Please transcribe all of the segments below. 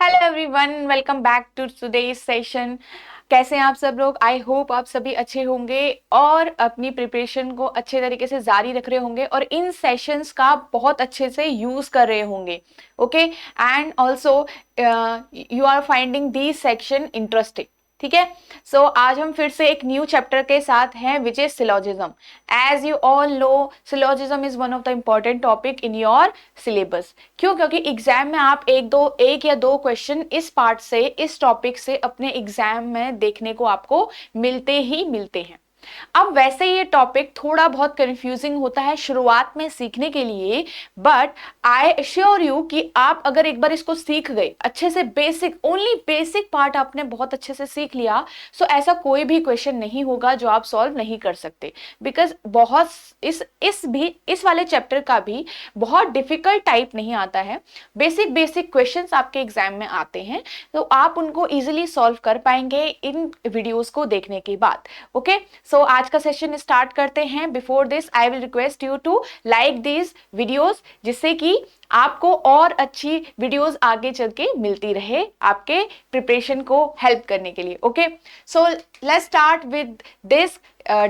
Hello everyone, welcome back to today's session. कैसे हैं आप सब लोग? आई होप आप सभी अच्छे होंगे और अपनी प्रिपरेशन को अच्छे तरीके से जारी रख रहे होंगे और इन सेशंस का बहुत अच्छे से यूज कर रहे होंगे। Okay, and also you are finding the section interesting. ठीक है, सो आज हम फिर से एक न्यू चैप्टर के साथ हैं which is syllogism. As you all know, syllogism is one of the important topic in your syllabus. क्यों? क्योंकि एग्जाम में आप एक या दो क्वेश्चन इस पार्ट से, इस टॉपिक से अपने एग्जाम में देखने को आपको मिलते ही मिलते हैं। अब वैसे ये टॉपिक थोड़ा बहुत कंफ्यूजिंग होता है शुरुआत में सीखने के लिए, बट आई अश्योर यू कि आप अगर एक बार इसको सीख गए अच्छे से, बेसिक ओनली बेसिक पार्ट आपने बहुत अच्छे से सीख लिया, सो ऐसा कोई भी क्वेश्चन नहीं होगा जो आप सॉल्व नहीं कर सकते। बिकॉज बहुत इस वाले चैप्टर का भी बहुत डिफिकल्ट टाइप नहीं आता है। बेसिक बेसिक क्वेश्चंस आपके एग्जाम में आते हैं, तो आप उनको इजीली सॉल्व कर पाएंगे इन वीडियोस को देखने के बाद। ओके, सो आज का सेशन स्टार्ट करते हैं। Before this I will request you to like these videos, जिससे कि आपको और अच्छी वीडियोस आगे चल के मिलती रहे आपके प्रिपरेशन को हेल्प करने के लिए। Okay, so let's start with this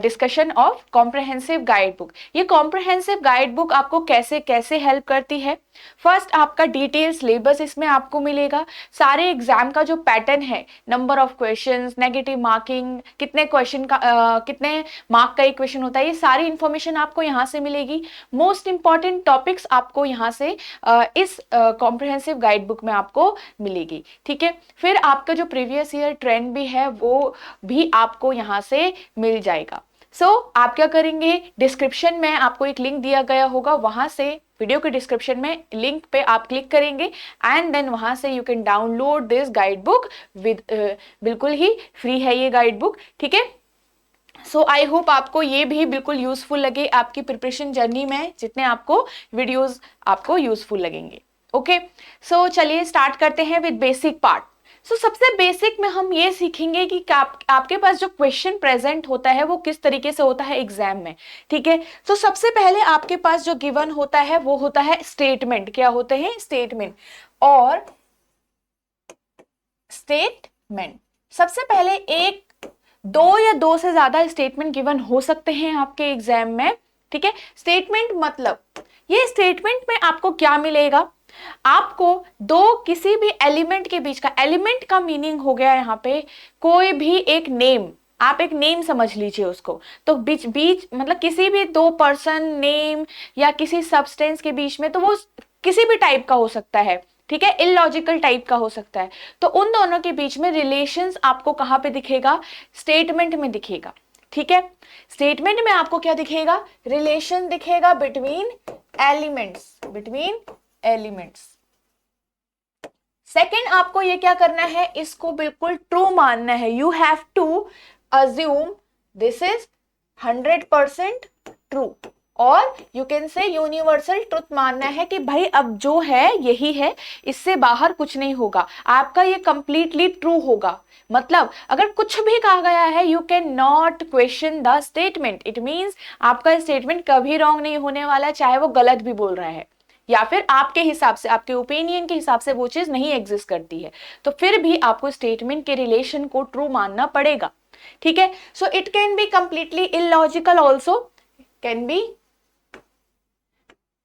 discussion of comprehensive guide book. ये कॉम्प्रहेंसिव गाइड बुक आपको कैसे कैसे हेल्प करती है? फर्स्ट, आपका डिटेल सिलेबस इसमें आपको मिलेगा। सारे एग्जाम का जो पैटर्न है, number of questions, negative marking, कितने क्वेश्चन का कितने मार्क का एक क्वेश्चन होता है, ये सारी इंफॉर्मेशन आपको यहाँ से मिलेगी। मोस्ट इंपॉर्टेंट टॉपिक्स आपको यहाँ से इस कॉम्प्रहेंसिव गाइड बुक में आपको मिलेगी। ठीक है, फिर आपका जो प्रीवियस ईयर ट्रेंड भी है वो भी आपको यहाँ से मिल जाएगा। आप क्या करेंगे, डिस्क्रिप्शन में आपको एक लिंक दिया गया होगा, वहां से वीडियो के डिस्क्रिप्शन में लिंक पे आप क्लिक करेंगे एंड देन वहां से you can download this guide book with, बिल्कुल ही फ्री है ये गाइड बुक। ठीक है, सो आई होप आपको ये भी बिल्कुल यूजफुल लगे आपकी प्रिपरेशन जर्नी में, जितने आपको वीडियोस आपको यूजफुल लगेंगे। ओके, सो चलिए स्टार्ट करते हैं विद बेसिक पार्ट। सबसे बेसिक में हम ये सीखेंगे कि आपके पास जो क्वेश्चन प्रेजेंट होता है वो किस तरीके से होता है एग्जाम में। ठीक है, सबसे पहले आपके पास जो गिवन होता है वो होता है स्टेटमेंट। क्या होते हैं? स्टेटमेंट। और स्टेटमेंट सबसे पहले एक, दो या दो से ज्यादा स्टेटमेंट गिवन हो सकते हैं आपके एग्जाम में। ठीक है, स्टेटमेंट मतलब ये स्टेटमेंट में आपको क्या मिलेगा, आपको दो किसी भी एलिमेंट के बीच का, एलिमेंट का मीनिंग हो गया यहाँ पे कोई भी एक नेम, आप एक नेम समझ लीजिए उसको। तो बीच बीच मतलब किसी भी दो पर्सन, नेम या किसी सब्सटेंस के बीच में, तो वो किसी भी टाइप का हो सकता है। ठीक है, इलॉजिकल टाइप का हो सकता है। तो उन दोनों के बीच में रिलेशंस आपको कहां पे दिखेगा? स्टेटमेंट में दिखेगा। ठीक है, स्टेटमेंट में आपको क्या दिखेगा? रिलेशन दिखेगा between elements, between elements. Second, आपको ये क्या करना है, इसको बिल्कुल ट्रू मानना है। You have to assume this is 100% true, और you can say universal truth मानना है कि भाई अब जो है यही है, इससे बाहर कुछ नहीं होगा, आपका ये कंप्लीटली ट्रू होगा। मतलब अगर कुछ भी कहा गया है, you can not question the statement. It means आपका स्टेटमेंट कभी रॉन्ग नहीं होने वाला, चाहे वो गलत भी बोल रहा है या फिर आपके हिसाब से, आपके ओपिनियन के हिसाब से वो चीज नहीं एग्जिस्ट करती है, तो फिर भी आपको स्टेटमेंट के रिलेशन को ट्रू मानना पड़ेगा। ठीक है, so it can be completely illogical also, can be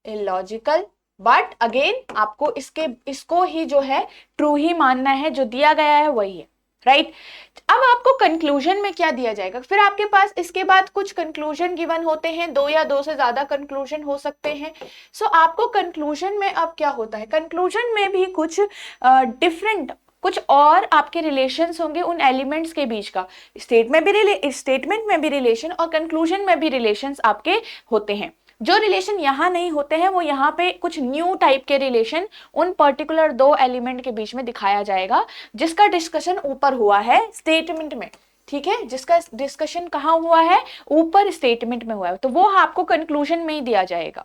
illogical, but again आपको इसको ही जो है ट्रू ही मानना है, जो दिया गया है वही है। राइट, अब आपको कंक्लूजन में क्या दिया जाएगा? फिर आपके पास इसके बाद कुछ कंक्लूजन गिवन होते हैं, दो या दो से ज्यादा कंक्लूजन हो सकते हैं। आपको कंक्लूजन में अब क्या होता है, कंक्लूजन में भी कुछ डिफरेंट, कुछ और आपके रिलेशंस होंगे उन एलिमेंट्स के बीच का। स्टेटमेंट में भी रिलेशन और कंक्लूजन में भी रिलेशंस आपके होते हैं। जो रिलेशन यहाँ नहीं होते हैं वो यहाँ पे कुछ न्यू टाइप के रिलेशन उन पर्टिकुलर दो एलिमेंट के बीच में दिखाया जाएगा, जिसका डिस्कशन ऊपर हुआ है स्टेटमेंट में। ठीक है, जिसका डिस्कशन कहाँ हुआ है? ऊपर स्टेटमेंट में हुआ है, तो वो आपको कंक्लूजन में ही दिया जाएगा।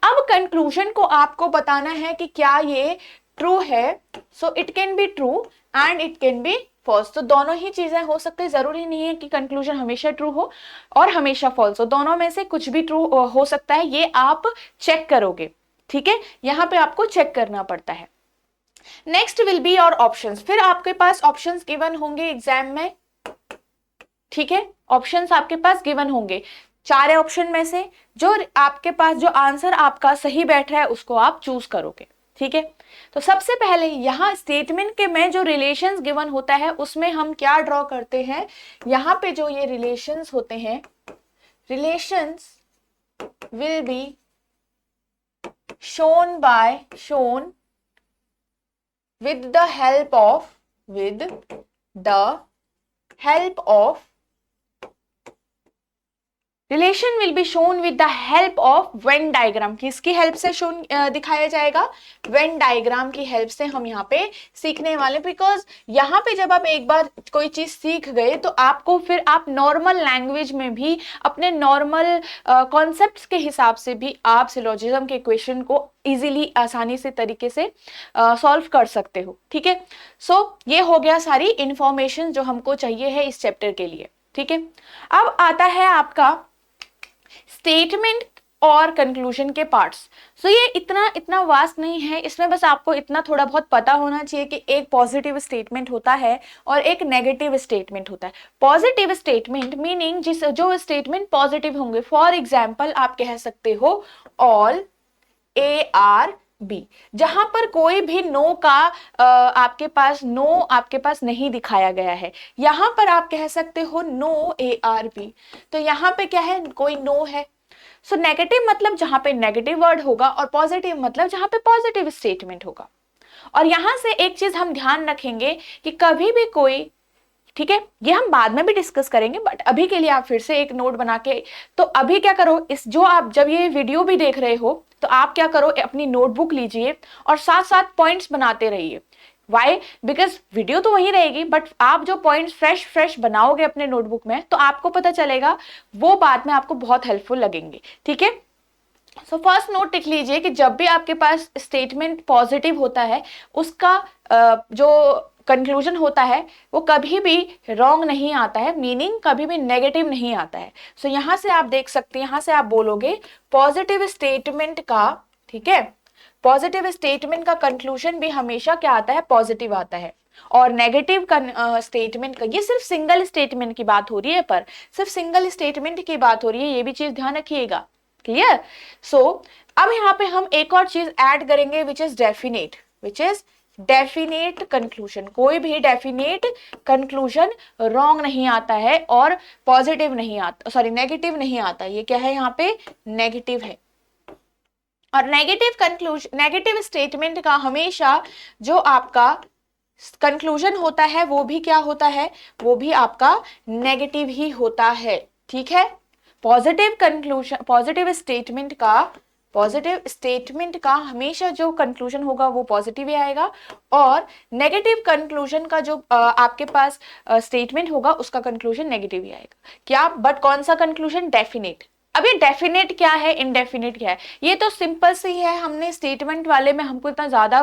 अब कंक्लूजन को आपको बताना है कि क्या ये ट्रू है, so it can be true and it can be false. तो दोनों ही चीजें हो सकती है, जरूरी नहीं है कि कंक्लूजन हमेशा ट्रू हो और हमेशा फॉल्स हो, दोनों में से कुछ भी ट्रू हो सकता है, ये आप चेक करोगे। ठीक है, यहां पे आपको चेक करना पड़ता है। Next will be your options. फिर आपके पास ऑप्शंस गिवन होंगे एग्जाम में, ठीक है, ऑप्शंस आपके पास गिवन होंगे। 4 ऑप्शन में से जो आपके पास जो आंसर आपका सही बैठ रहा है उसको आप चूज करोगे, ठीक है। तो सबसे पहले यहाँ स्टेटमेंट के में जो रिलेशंस गिवन होता है उसमें हम क्या ड्रॉ करते हैं, यहाँ पे जो ये रिलेशंस होते हैं, relations will be shown with the help of relation will be shown with the help of Venn diagram. किसकी हेल्प से शोन दिखाया जाएगा, वेन डायग्राम की हेल्प से हम यहाँ पे सीखने वाले। बिकॉज यहाँ पे जब आप एक बार कोई चीज सीख गए तो आपको फिर आप नॉर्मल लैंग्वेज में भी अपने नॉर्मल कॉन्सेप्ट्स के हिसाब से भी आप सिलोजिज्म के क्वेश्चन को इजीली आसानी से तरीके से सॉल्व कर सकते हो, ठीक है। सो ये हो गया सारी इंफॉर्मेशन जो हमको चाहिए है इस चैप्टर के लिए, ठीक है। अब आता है आपका स्टेटमेंट और कंक्लूजन के पार्ट्स। सो ये इतना वास्ट नहीं है, इसमें बस आपको इतना थोड़ा बहुत पता होना चाहिए कि एक पॉजिटिव स्टेटमेंट होता है और एक नेगेटिव स्टेटमेंट होता है। पॉजिटिव स्टेटमेंट मीनिंग जो स्टेटमेंट पॉजिटिव होंगे, फॉर एग्जाम्पल आप कह सकते हो ऑल ARB, जहां पर कोई भी नो का आपके पास नहीं दिखाया गया है, यहां पर आप कह सकते हो नो ARB। तो यहां पे क्या है, कोई नो है। सो नेगेटिव मतलब जहां पे नेगेटिव वर्ड होगा और पॉजिटिव मतलब जहां पे पॉजिटिव स्टेटमेंट होगा। और यहां से एक चीज हम ध्यान रखेंगे कि कभी भी कोई, ठीक है, ये हम बाद में भी डिस्कस करेंगे, बट अभी के लिए आप फिर से एक नोट बना के, तो अभी क्या करो, इस जो आप जब ये वीडियो भी देख रहे हो तो आप क्या करो, अपनी नोटबुक लीजिए और साथ साथ पॉइंट्स बनाते रहिए। वाई, बिकॉज वीडियो तो वही रहेगी, बट आप जो पॉइंट्स फ्रेश बनाओगे अपने नोटबुक में तो आपको पता चलेगा, वो बाद में आपको बहुत हेल्पफुल लगेंगे, ठीक है। सो फर्स्ट नोट लिख लीजिए कि जब भी आपके पास स्टेटमेंट पॉजिटिव होता है उसका जो कंक्लूजन होता है वो कभी भी रॉन्ग नहीं आता है, मीनिंग कभी भी नेगेटिव नहीं आता है। सो यहां से आप देख सकते हैं, यहां से आप बोलोगे पॉजिटिव स्टेटमेंट का, ठीक है, पॉजिटिव स्टेटमेंट का कंक्लूजन भी हमेशा क्या आता है, पॉजिटिव आता है। और नेगेटिव स्टेटमेंट का, ये सिर्फ सिंगल स्टेटमेंट की बात हो रही है, पर सिर्फ सिंगल स्टेटमेंट की बात हो रही है, ये भी चीज ध्यान रखिएगा, क्लियर। सो अब यहाँ पे हम एक और चीज ऐड करेंगे विच इज डेफिनेट कंक्लूजन। कोई भी डेफिनेट कंक्लूजन रॉन्ग नहीं आता है और पॉजिटिव नहीं आता, सॉरी नेगेटिव नहीं आता, ये क्या है यहाँ पे, नेगेटिव है। और नेगेटिव स्टेटमेंट का हमेशा जो आपका कंक्लूजन होता है वो भी क्या होता है, वो भी आपका नेगेटिव ही होता है, ठीक है। पॉजिटिव स्टेटमेंट का हमेशा जो कंक्लूजन होगा वो पॉजिटिव ही आएगा, और नेगेटिव कंक्लूजन का जो आपके पास स्टेटमेंट होगा उसका कंक्लूजन नेगेटिव ही आएगा। क्या, बट कौन सा कंक्लूजन, डेफिनेट। अब ये डेफिनेट क्या है, इनडेफिनेट क्या है, ये तो सिंपल सी है। हमने स्टेटमेंट वाले में हमको इतना ज्यादा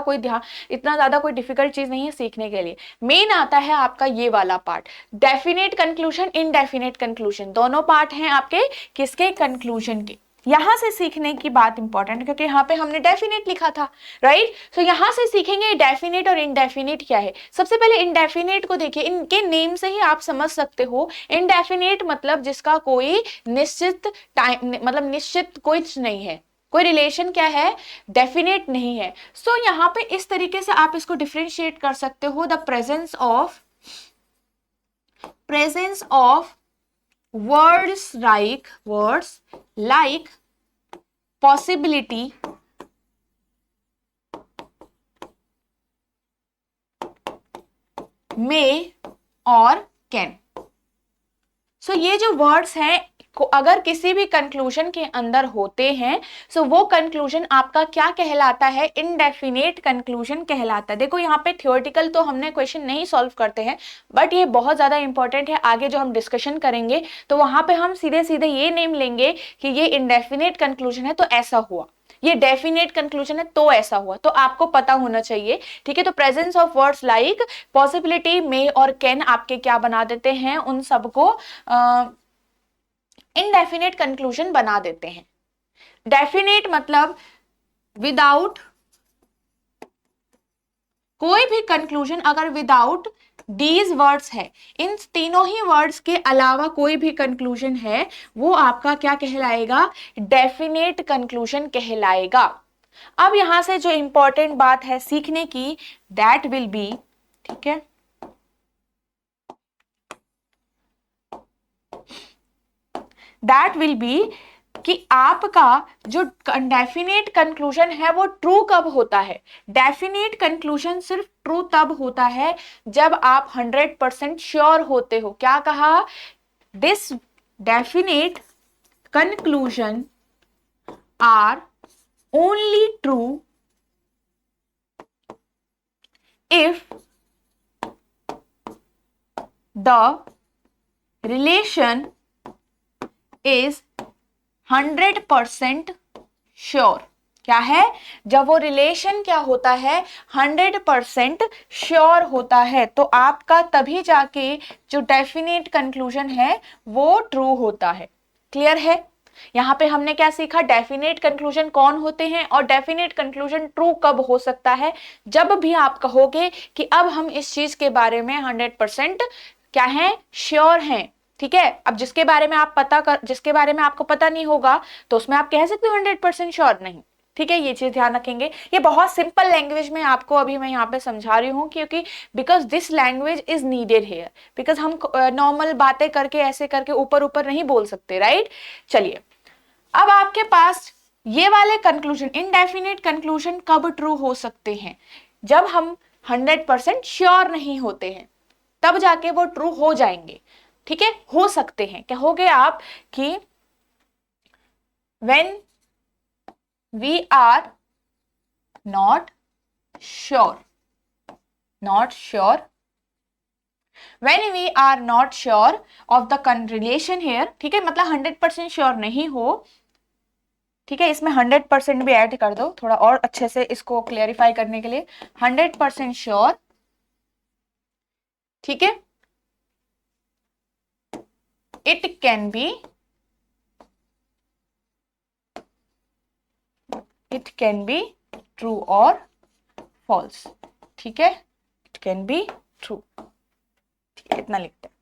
कोई डिफिकल्ट चीज नहीं है सीखने के लिए। मेन आता है आपका ये वाला part, definite conclusion, indefinite conclusion, दोनों पार्ट हैं आपके किसके, कंक्लूजन के। यहां से सीखने की बात इंपॉर्टेंट, क्योंकि यहाँ पे हमने डेफिनेट लिखा था, राइट। सो यहां से सीखेंगे डेफिनेट और इनडेफिनेट क्या है। सबसे पहले इनडेफिनेट को देखिए, इनके नेम से ही आप समझ सकते हो, इनडेफिनेट मतलब जिसका कोई निश्चित टाइम, मतलब निश्चित कुछ नहीं है, कोई रिलेशन क्या है, डेफिनेट नहीं है। सो यहाँ पे इस तरीके से आप इसको डिफरेंशिएट कर सकते हो, the presence of words like possibility, may और can। सो ये जो वर्ड्स हैं अगर किसी भी कंक्लूजन के अंदर होते हैं, सो वो कंक्लूजन आपका क्या कहलाता है, इनडेफिनेट कंक्लूजन कहलाता है। देखो यहाँ पे थियोरेटिकल तो हमने क्वेश्चन नहीं सॉल्व करते हैं, बट ये बहुत ज्यादा इंपॉर्टेंट है, आगे जो हम डिस्कशन करेंगे तो वहां पे हम सीधे सीधे ये नेम लेंगे कि ये इनडेफिनेट कंक्लूजन है तो ऐसा हुआ, ये डेफिनेट कंक्लूजन है तो ऐसा हुआ, तो आपको पता होना चाहिए, ठीक है। तो presence of words like possibility, may और कैन आपके क्या बना देते हैं, उन सबको इनडेफिनेट कंक्लूजन बना देते हैं। डेफिनेट मतलब विदाउट कोई भी कंक्लूजन अगर विदाउट दीज वर्ड्स है, इन तीनों ही वर्ड्स के अलावा कोई भी कंक्लूजन है, वो आपका क्या कहलाएगा? डेफिनेट कंक्लूजन कहलाएगा। अब यहां से जो इंपॉर्टेंट बात है सीखने की, दैट विल बी, ठीक है, दैट विल बी कि आपका जो डेफिनेट कंक्लूजन है वो ट्रू कब होता है? डेफिनेट कंक्लूजन सिर्फ ट्रू तब होता है जब आप 100% श्योर होते हो। क्या कहा? This definite conclusion are only true if the relation is 100% sure. क्या है? जब वो रिलेशन क्या होता है? 100% श्योर होता है, तो आपका तभी जाके जो डेफिनेट कंक्लूजन है वो ट्रू होता है। क्लियर है? यहां पे हमने क्या सीखा? डेफिनेट कंक्लूजन कौन होते हैं और डेफिनेट कंक्लूजन ट्रू कब हो सकता है? जब भी आप कहोगे कि अब हम इस चीज के बारे में 100% क्या है? श्योर हैं। ठीक है, अब जिसके बारे में जिसके बारे में आपको पता नहीं होगा तो उसमें आप कह सकते हो 100% श्योर नहीं। ठीक है, ये चीज ध्यान रखेंगे। ये बहुत सिंपल लैंग्वेज में आपको अभी मैं यहाँ पे समझा रही हूँ, क्योंकि because this language is needed here, because हम नॉर्मल बातें करके ऐसे करके ऊपर ऊपर नहीं बोल सकते, राइट? चलिए, अब आपके पास ये वाले कंक्लूजन, इनडेफिनेट कंक्लूजन कब ट्रू हो सकते हैं? जब हम 100% श्योर नहीं होते हैं, तब जाके वो ट्रू हो जाएंगे। ठीक है, हो सकते हैं। कहोगे आप कि when we are not sure, when we are not sure of the relation here, ठीक है, मतलब 100% श्योर नहीं हो। ठीक है, इसमें 100% भी ऐड कर दो थोड़ा और अच्छे से इसको क्लियरिफाई करने के लिए। 100% श्योर, ठीक है, it can be true or false। ठीक है, it can be true। ठीक है, इतना लिखते हैं।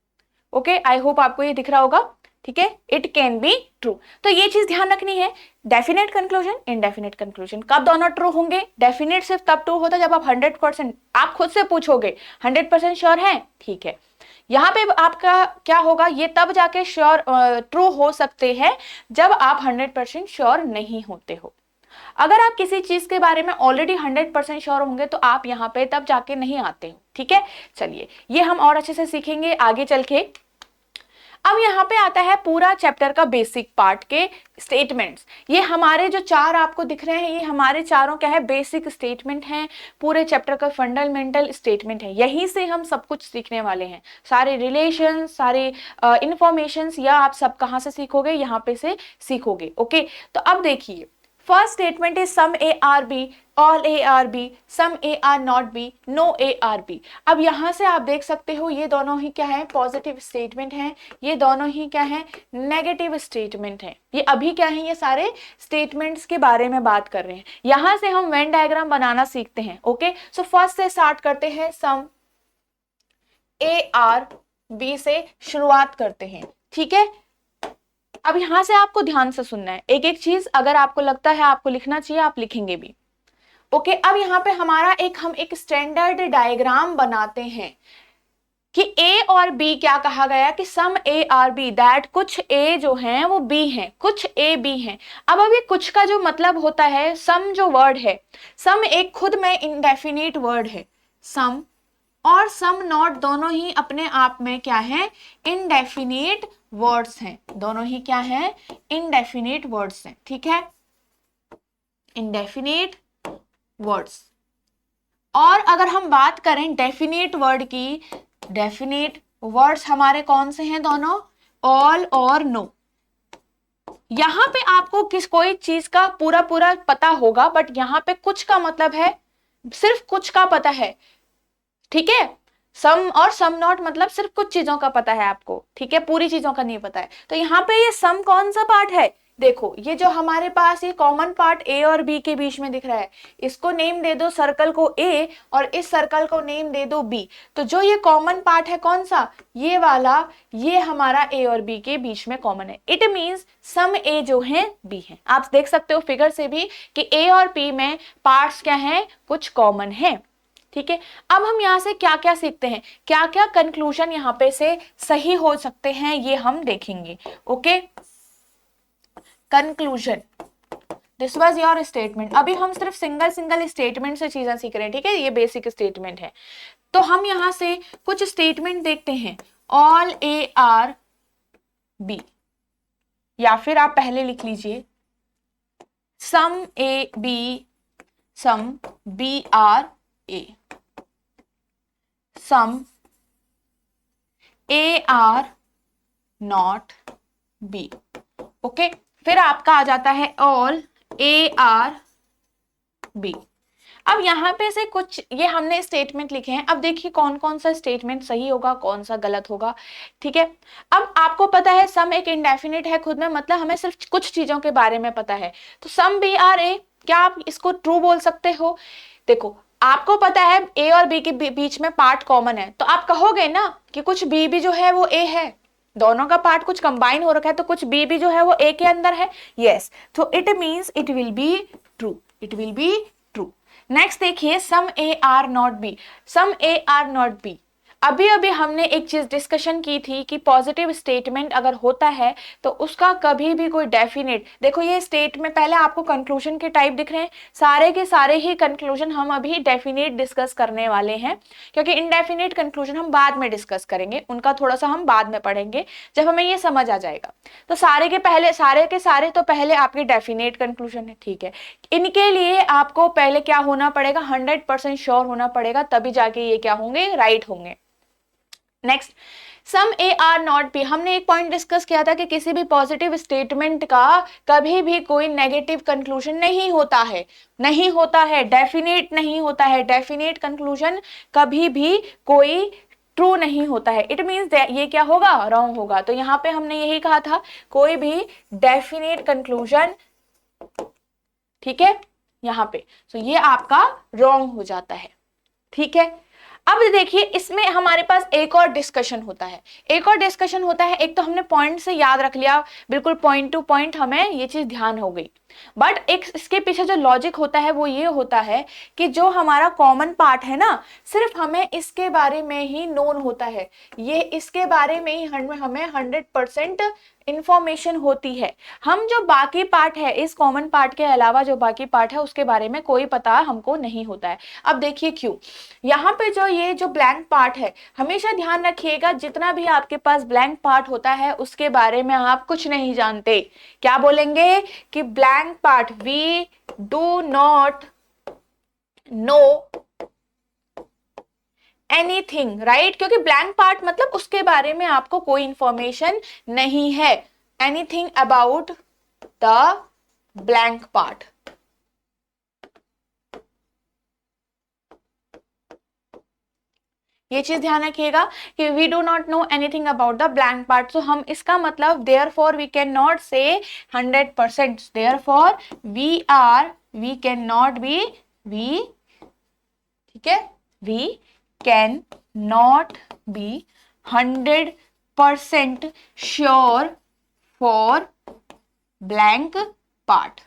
ओके, आई होप आपको ये दिख रहा होगा। ठीक है, इट कैन बी ट्रू। तो ये चीज ध्यान रखनी है, डेफिनेट कंक्लूजन, इनडेफिनेट कंक्लूजन कब दोनों ट्रू होंगे? डेफिनेट सिर्फ तब ट्रू होता है जब आप 100%, आप खुद से पूछोगे 100% श्योर है। ठीक है, यहाँ पे आपका क्या होगा? ये तब जाके श्योर ट्रू हो सकते हैं जब आप 100% श्योर नहीं होते हो। अगर आप किसी चीज के बारे में ऑलरेडी 100% श्योर होंगे तो आप यहाँ पे तब जाके नहीं आते हो। ठीक है, चलिए, ये हम और अच्छे से सीखेंगे आगे चल के। अब यहाँ पे आता है पूरा चैप्टर का बेसिक पार्ट के स्टेटमेंट्स। ये हमारे जो चार आपको दिख रहे हैं, ये हमारे चारों क्या है? बेसिक स्टेटमेंट हैं। पूरे चैप्टर का फंडामेंटल स्टेटमेंट है, यहीं से हम सब कुछ सीखने वाले हैं। सारे रिलेशन, सारे इंफॉर्मेशंस, या आप सब कहाँ से सीखोगे? यहाँ पे से सीखोगे। ओके, तो अब देखिए, first statement is some A are B, all A are B, some A are not B, no A are B. अब यहां से आप देख सकते हो ये दोनों ही क्या है? पॉजिटिव स्टेटमेंट है। ये दोनों ही क्या है? नेगेटिव स्टेटमेंट है। ये अभी क्या है? ये सारे स्टेटमेंट्स के बारे में बात कर रहे हैं। यहां से हम वेन डायग्राम बनाना सीखते हैं। ओके, सो फर्स्ट से स्टार्ट करते हैं। सम ए आर बी से शुरुआत करते हैं। ठीक है, अब यहां से आपको ध्यान से सुनना है, एक एक चीज अगर आपको लगता है आपको लिखना चाहिए आप लिखेंगे भी। ओके, अब यहाँ पे हमारा हम एक स्टैंडर्ड डायग्राम बनाते हैं कि ए और बी, क्या कहा गया कि some A are B, that कुछ ए जो हैं वो बी हैं, कुछ ए बी हैं। अब अभी कुछ का जो मतलब होता है, सम जो वर्ड है, सम एक खुद में इंडेफिनिट वर्ड है। सम और सम नॉट दोनों ही अपने आप में क्या है? इनडेफिनिट वर्ड्स हैं। दोनों ही क्या है? इनडेफिनिट वर्ड्स हैं। ठीक है, इनडेफिनिट वर्ड्स। और अगर हम बात करें डेफिनेट वर्ड की, डेफिनेट वर्ड्स हमारे कौन से हैं? दोनों, ऑल और नो। यहां पे आपको कोई चीज का पूरा पूरा पता होगा, बट यहां पे कुछ का मतलब है, सिर्फ कुछ का पता है। ठीक है, सम और सम नॉट मतलब सिर्फ कुछ चीजों का पता है आपको। ठीक है, पूरी चीजों का नहीं पता है। तो यहाँ पे ये सम कौन सा पार्ट है? देखो ये जो हमारे पास ये कॉमन पार्ट ए और बी के बीच में दिख रहा है, इसको नेम दे दो सर्कल को ए और इस सर्कल को नेम दे दो बी। तो जो ये कॉमन पार्ट है कौन सा, ये वाला, ये हमारा ए और बी के बीच में कॉमन है। इट मींस सम ए जो है बी है। आप देख सकते हो फिगर से भी कि ए और बी में पार्ट्स क्या हैं, कुछ कॉमन है। ठीक है, अब हम यहां से क्या क्या सीखते हैं, क्या क्या कंक्लूजन यहां पे से सही हो सकते हैं, ये हम देखेंगे। Okay, conclusion, this was your statement. अभी हम सिर्फ सिंगल सिंगल स्टेटमेंट से चीजें सीख रहे हैं, ठीक है, ये बेसिक स्टेटमेंट है। तो हम यहां से कुछ स्टेटमेंट देखते हैं, ऑल ए आर बी, या फिर आप पहले लिख लीजिए some A B, some B are A, some A are not B. Okay, फिर आपका आ जाता है ऑल ए आर बी। अब यहां पे से कुछ ये हमने स्टेटमेंट लिखे हैं। अब देखिए कौन कौन सा स्टेटमेंट सही होगा, कौन सा गलत होगा। ठीक है, अब आपको पता है सम एक इंडेफिनिट है खुद में, मतलब हमें सिर्फ कुछ चीजों के बारे में पता है। तो सम बी आर ए, क्या आप इसको ट्रू बोल सकते हो? देखो आपको पता है ए और बी के बीच में पार्ट कॉमन है, तो आप कहोगे ना कि कुछ बी भी जो है वो ए है, दोनों का पार्ट कुछ कंबाइन हो रखा है, तो कुछ बी भी जो है वो ए के अंदर है। यस, तो it means it will be true, it will be true. Next देखिए some A are not B, some A are not B. अभी अभी हमने एक चीज डिस्कशन की थी कि पॉजिटिव स्टेटमेंट अगर होता है तो उसका कभी भी कोई डेफिनेट, देखो ये स्टेटमेंट पहले आपको कंक्लूजन के टाइप दिख रहे हैं, सारे के सारे ही कंक्लूजन हम अभी डेफिनेट डिस्कस करने वाले हैं, क्योंकि इनडेफिनेट कंक्लूजन हम बाद में डिस्कस करेंगे, उनका थोड़ा सा हम बाद में पढ़ेंगे जब हमें ये समझ आ जाएगा। तो सारे के सारे तो पहले आपके डेफिनेट कंक्लूजन है। ठीक है, इनके लिए आपको पहले क्या होना पड़ेगा, 100% श्योर होना पड़ेगा, तभी जाके ये क्या होंगे, राइट होंगे। Next sum A are not B, हमने एक पॉइंट डिस्कस किया था कि किसी भी पॉजिटिव स्टेटमेंट का कभी भी कोई नेगेटिव कंक्लूजन नहीं होता है, नहीं होता है, डेफिनेट नहीं होता है, डेफिनेट कंक्लूजन कभी भी कोई ट्रू नहीं होता है। इट मींस ये क्या होगा, रॉन्ग होगा। तो यहां पे हमने यही कहा था, कोई भी डेफिनेट कंक्लूजन, ठीक है, यहां पे तो ये आपका रॉन्ग हो जाता है। ठीक है, अब देखिए इसमें हमारे पास एक और डिस्कशन होता है, एक और डिस्कशन होता है। एक तो हमने पॉइंट से याद रख लिया, बिल्कुल पॉइंट टू पॉइंट हमें ये चीज ध्यान हो गई, बट एक इसके पीछे जो लॉजिक होता है वो ये होता है कि जो हमारा कॉमन पार्ट है ना, सिर्फ हमें इसके बारे में ही नोन होता है, ये इसके बारे में ही हमें 100% इंफॉर्मेशन होती है। हम जो बाकी पार्ट है, इस कॉमन पार्ट के अलावा जो बाकी पार्ट है उसके बारे में कोई पता हमको नहीं होता है। अब देखिए क्यों, यहाँ पे जो ये जो ब्लैंक पार्ट है, हमेशा ध्यान रखिएगा जितना भी आपके पास ब्लैंक पार्ट होता है उसके बारे में आप कुछ नहीं जानते। क्या बोलेंगे कि blank part, we do not know anything, right, क्योंकि ब्लैंक पार्ट मतलब उसके बारे में आपको कोई इंफॉर्मेशन नहीं है। Anything about the blank part, ये चीज ध्यान रखिएगा कि we do not know anything about the blank part. तो हम इसका मतलब therefore we can not say 100%, therefore we can not be, we, ठीक है, we can not be 100% sure for blank part.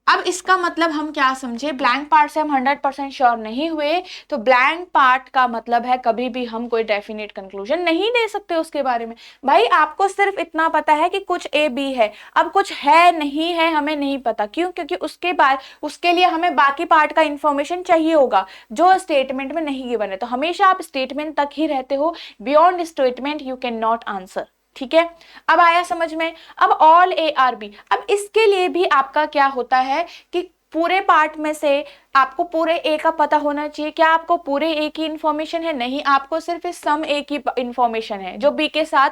अब इसका मतलब हम क्या समझे, ब्लैंक पार्ट से हम 100% श्योर नहीं हुए, तो ब्लैंक पार्ट का मतलब है कभी भी हम कोई डेफिनेट कंक्लूजन नहीं दे सकते उसके बारे में। भाई आपको सिर्फ इतना पता है कि कुछ ए बी है, अब कुछ है नहीं है हमें नहीं पता, क्यों, क्योंकि उसके बाद उसके लिए हमें बाकी पार्ट का इंफॉर्मेशन चाहिए होगा जो स्टेटमेंट में नहीं गिवन है। तो हमेशा आप स्टेटमेंट तक ही रहते हो, beyond statement you can not answer. ठीक है, अब आया समझ में। अब ऑल ए आर बी, अब इसके लिए भी आपका क्या होता है कि पूरे पार्ट में से आपको पूरे ए का पता होना चाहिए। क्या आपको पूरे ए की इंफॉर्मेशन है? नहीं, आपको सिर्फ इस सम ए की इंफॉर्मेशन है जो बी के साथ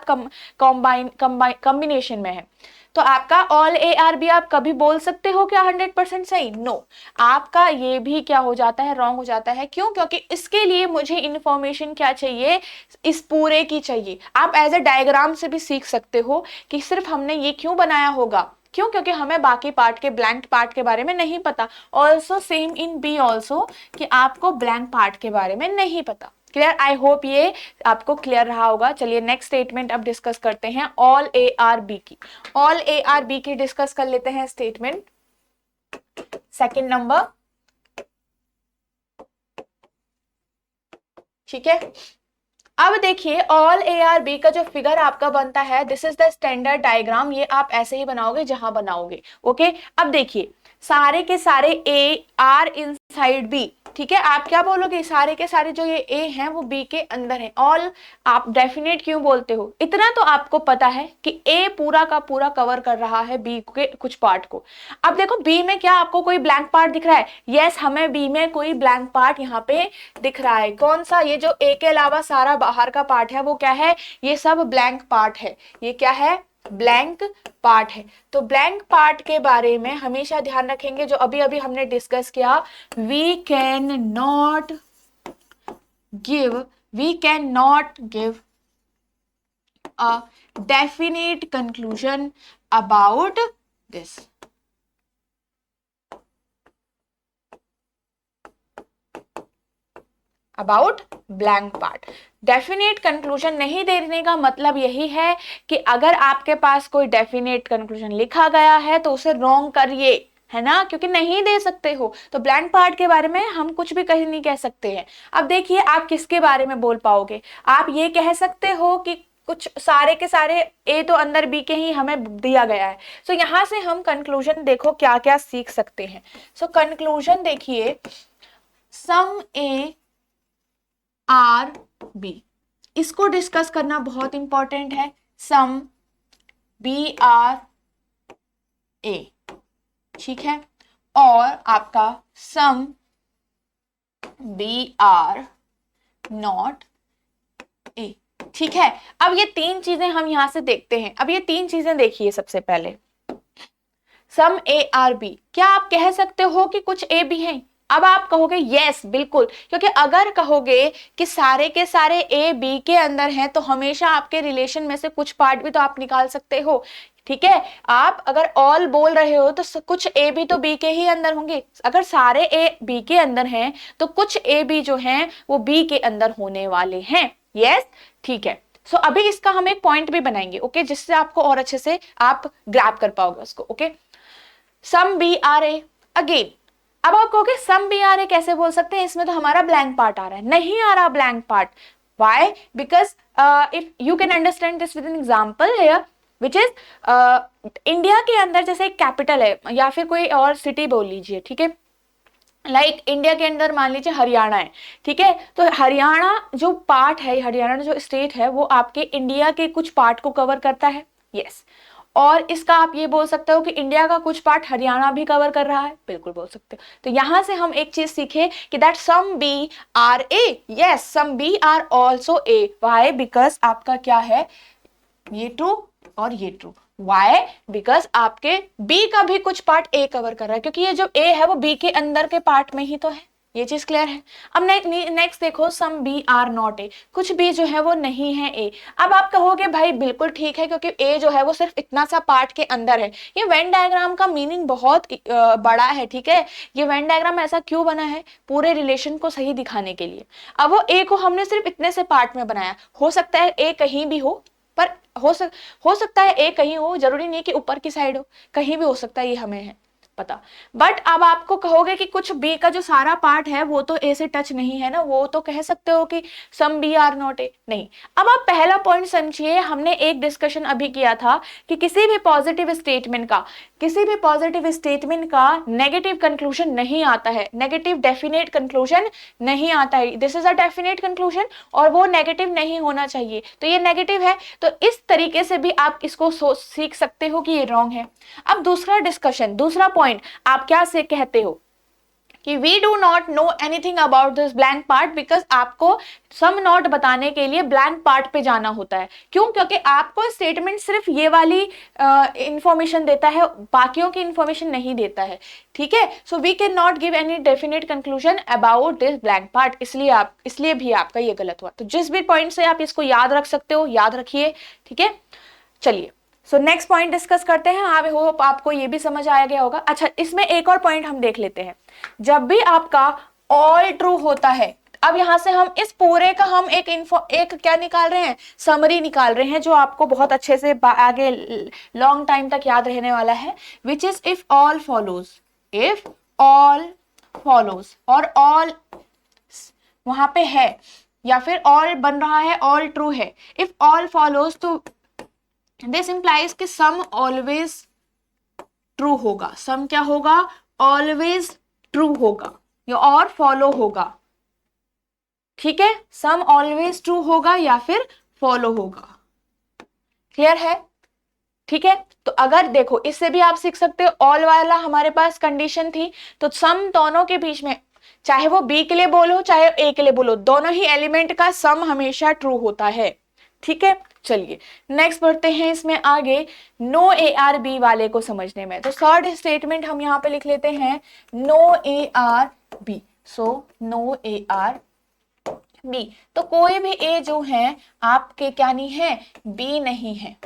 कॉम्बिनेशन में है। तो आपका ऑल ए आर बी आप कभी बोल सकते हो क्या 100% सही? नो, आपका ये भी क्या हो जाता है, रॉन्ग हो जाता है। क्यों? क्योंकि इसके लिए मुझे इंफॉर्मेशन क्या चाहिए, इस पूरे की चाहिए। आप एज ए डायग्राम से भी सीख सकते हो कि सिर्फ हमने ये क्यों बनाया होगा, क्यों? क्योंकि हमें बाकी पार्ट के, ब्लैंक पार्ट के बारे में नहीं पता। Also same in B also, कि आपको ब्लैंक पार्ट के बारे में नहीं पता। क्लियर? आई होप ये आपको क्लियर रहा होगा। चलिए नेक्स्ट स्टेटमेंट अब डिस्कस करते हैं, ऑल ए आर बी की। ऑल ए आर बी की डिस्कस कर लेते हैं स्टेटमेंट। सेकंड नंबर, ठीक है। अब देखिए ऑल ए आर बी का जो फिगर आपका बनता है, this is the standard diagram. ये आप ऐसे ही बनाओगे जहां बनाओगे, ओके। अब देखिए सारे के सारे ए आर इनसाइड बी, ठीक है। आप क्या बोलोगे, सारे के सारे जो ये ए हैं वो बी के अंदर है। ऑल आप डेफिनेट क्यों बोलते हो? इतना तो आपको पता है कि ए पूरा का पूरा कवर कर रहा है बी के कुछ पार्ट को। अब देखो बी में क्या आपको कोई ब्लैंक पार्ट दिख रहा है? यस, हमें बी में कोई ब्लैंक पार्ट यहाँ पे दिख रहा है। कौन सा? ये जो ए के अलावा सारा बाहर का पार्ट है वो क्या है? ये सब ब्लैंक पार्ट है। ये क्या है? ब्लैंक पार्ट है। तो ब्लैंक पार्ट के बारे में हमेशा ध्यान रखेंगे, जो अभी अभी हमने डिस्कस किया, we can not give a definite conclusion about this. About blank part definite conclusion नहीं देने का मतलब यही है कि अगर आपके पास कोई डेफिनेट कंक्लूजन लिखा गया है तो उसे रॉन्ग करिए, है ना, क्योंकि नहीं दे सकते हो। तो ब्लैंक पार्ट के बारे में हम कुछ भी कहीं नहीं कह सकते हैं। अब देखिए आप किसके बारे में बोल पाओगे? आप ये कह सकते हो कि कुछ सारे के सारे ए तो अंदर बी के ही हमें दिया गया है। सो यहां से हम कंक्लूजन देखो क्या क्या सीख सकते हैं। सो कंक्लूजन देखिए, सम ए आर बी, इसको डिस्कस करना बहुत इंपॉर्टेंट है। सम बी आर ए, ठीक है, और आपका some B are not A, ठीक है। अब ये तीन चीजें हम यहां से देखते हैं। अब ये तीन चीजें देखिए, सबसे पहले सम ए आर बी, क्या आप कह सकते हो कि कुछ ए बी हैं? अब आप कहोगे यस बिल्कुल, क्योंकि अगर कहोगे कि सारे के सारे ए बी के अंदर हैं तो हमेशा आपके रिलेशन में से कुछ पार्ट भी तो आप निकाल सकते हो, ठीक है। आप अगर ऑल बोल रहे हो तो कुछ ए बी तो बी के ही अंदर होंगे। अगर सारे ए बी के अंदर हैं तो कुछ ए बी जो हैं वो बी के अंदर होने वाले हैं। यस, ठीक है। सो अभी इसका हम एक पॉइंट भी बनाएंगे, ओके, जिससे आपको और अच्छे से आप ग्रैब कर पाओगे उसको, ओके। Some B are A, again अब आप कहोगे सम बी आर ए कैसे बोल सकते हैं, इसमें तो हमारा ब्लैंक पार्ट आ रहा है। नहीं आ रहा blank part. Why? Because if you can understand this with an example here, which is India के अंदर जैसे एक कैपिटल है या फिर कोई और सिटी बोल लीजिए, ठीक है। लाइक इंडिया के अंदर मान लीजिए हरियाणा है, ठीक है। तो हरियाणा जो पार्ट है, हरियाणा जो स्टेट है, वो आपके इंडिया के कुछ पार्ट को कवर करता है। यस, और इसका आप ये बोल सकते हो कि इंडिया का कुछ पार्ट हरियाणा भी कवर कर रहा है, बिल्कुल बोल सकते हो। तो यहां से हम एक चीज सीखे कि that some B are A, yes some B are also A. Why? Because आपका क्या है, ये ट्रू और ये ट्रू। वाई? बिकॉज आपके बी का भी कुछ पार्ट ए कवर कर रहा है, क्योंकि ये जो ए है वो बी के अंदर के पार्ट में ही तो है। ये चीज क्लियर है। अब नेक्स्ट देखो, some B are not A, कुछ बी जो है वो नहीं है ए। अब आप कहोगे भाई बिल्कुल ठीक है, क्योंकि ए जो है वो सिर्फ इतना सा पार्ट के अंदर है। ये वेन डायग्राम का मीनिंग बहुत बड़ा है, ठीक है। ये वेन डायग्राम ऐसा क्यों बना है? पूरे रिलेशन को सही दिखाने के लिए। अब वो ए को हमने सिर्फ इतने से पार्ट में बनाया, हो सकता है ए कहीं भी हो, पर हो सकता है ए कहीं हो, जरूरी नहीं कि ऊपर की साइड हो, कहीं भी हो सकता है, ये हमें है पता। बट अब आपको कहोगे कि कुछ बी का जो सारा पार्ट है वो तो ए से टच नहीं है ना, वो तो कह सकते हो कि some B are not A. नहीं, अब आप पहला पॉइंट समझिए। हमने एक डिस्कशन अभी किया था कि किसी भी पॉजिटिव स्टेटमेंट का, किसी भी पॉजिटिव स्टेटमेंट का नेगेटिव कंक्लूजन नहीं आता है, नेगेटिव डेफिनेट कंक्लूजन नहीं आता है। This is a definite conclusion और वो नेगेटिव नहीं होना चाहिए, तो ये नेगेटिव है। तो इस तरीके से भी आप इसको सीख सकते हो कि ये रॉन्ग है। अब दूसरा डिस्कशन, दूसरा पॉइंट आप क्या से कहते हो कि we do not know anything about this blank part, because आपको सम नॉट बताने के लिए ब्लैंक पार्ट पे जाना होता है। क्यों? क्योंकि आपको स्टेटमेंट सिर्फ ये वाली इंफॉर्मेशन देता है, बाकियों की इंफॉर्मेशन नहीं देता है। ठीक है, so we can not give any definite conclusion about this blank part, इसलिए भी आपका ये गलत हुआ। तो जिस भी पॉइंट से आप इसको याद रख सकते हो याद रखिए। ठीक है, चलिए सो नेक्स्ट पॉइंट डिस्कस करते हैं। आई होप आपको ये भी समझ आया गया होगा। अच्छा, इसमें एक और पॉइंट हम देख लेते हैं। जब भी आपका ऑल ट्रू होता है, अब यहां से हम इस पूरे का हम एक क्या निकाल रहे हैं, समरी निकाल रहे हैं, जो आपको बहुत अच्छे से आगे लॉन्ग टाइम तक याद रहने वाला है। Which is if all follows, if all follows, और ऑल वहां पे है या फिर ऑल बन रहा है, ऑल ट्रू है। इफ ऑल फॉलोज, तो दिस इंप्लाइज कि सम ऑलवेज ट्रू होगा। सम क्या होगा? ऑलवेज ट्रू होगा या और फॉलो होगा। ठीक है, सम ऑलवेज ट्रू होगा या फिर फॉलो होगा। क्लियर है? ठीक है, तो अगर देखो इससे भी आप सीख सकते हो, ऑल वाला हमारे पास कंडीशन थी, तो सम दोनों के बीच में, चाहे वो बी के लिए बोलो चाहे ए के लिए बोलो, दोनों ही एलिमेंट का सम हमेशा ट्रू होता है। ठीक है, चलिए नेक्स्ट बढ़ते हैं इसमें आगे, नो ए आर बी वाले को समझने में। तो थर्ड स्टेटमेंट हम यहाँ पे लिख लेते हैं, no A are B. So no A are B, तो कोई भी ए जो है आपके क्या नहीं है, बी नहीं है।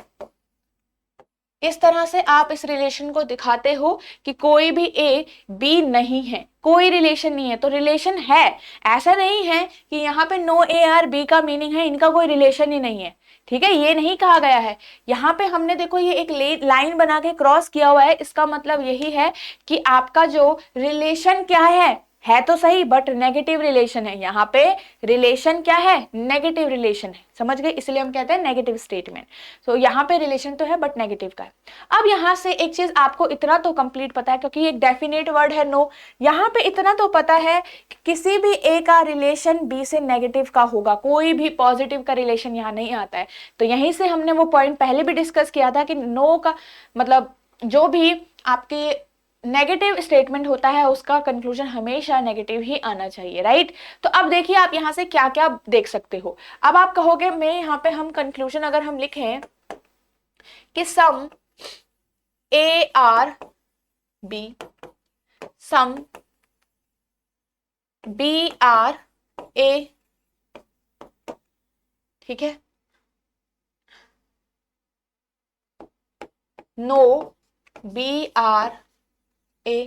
इस तरह से आप इस रिलेशन को दिखाते हो कि कोई भी ए बी नहीं है, कोई रिलेशन नहीं है। तो रिलेशन है, ऐसा नहीं है कि यहाँ पे नो ए आर बी का मीनिंग है इनका कोई रिलेशन ही नहीं है। ठीक है, ये नहीं कहा गया है। यहाँ पे हमने देखो ये एक लाइन बना के क्रॉस किया हुआ है, इसका मतलब यही है कि आपका जो रिलेशन क्या है तो सही, बट नेगेटिव रिलेशन है। यहाँ पे रिलेशन क्या है? नेगेटिव रिलेशन है। समझ गए? इसलिए हम कहते हैं नेगेटिव स्टेटमेंट। तो यहाँ पे रिलेशन तो है बट नेगेटिव का है। अब यहाँ से एक चीज आपको इतना तो कंप्लीट पता है, क्योंकि एक डेफिनेट वर्ड है नो, यहाँ पे इतना तो पता है कि किसी भी ए का रिलेशन बी से नेगेटिव का होगा, कोई भी पॉजिटिव का रिलेशन यहाँ नहीं आता है। तो यहीं से हमने वो पॉइंट पहले भी डिस्कस किया था कि नो का मतलब जो भी आपके नेगेटिव स्टेटमेंट होता है उसका कंक्लूजन हमेशा नेगेटिव ही आना चाहिए, राइट। तो अब देखिए आप यहां से क्या क्या देख सकते हो। अब आप कहोगे मैं यहाँ पे हम कंक्लूजन अगर हम लिखें कि some A are B, some B are A, ठीक है, नो बी आर ए।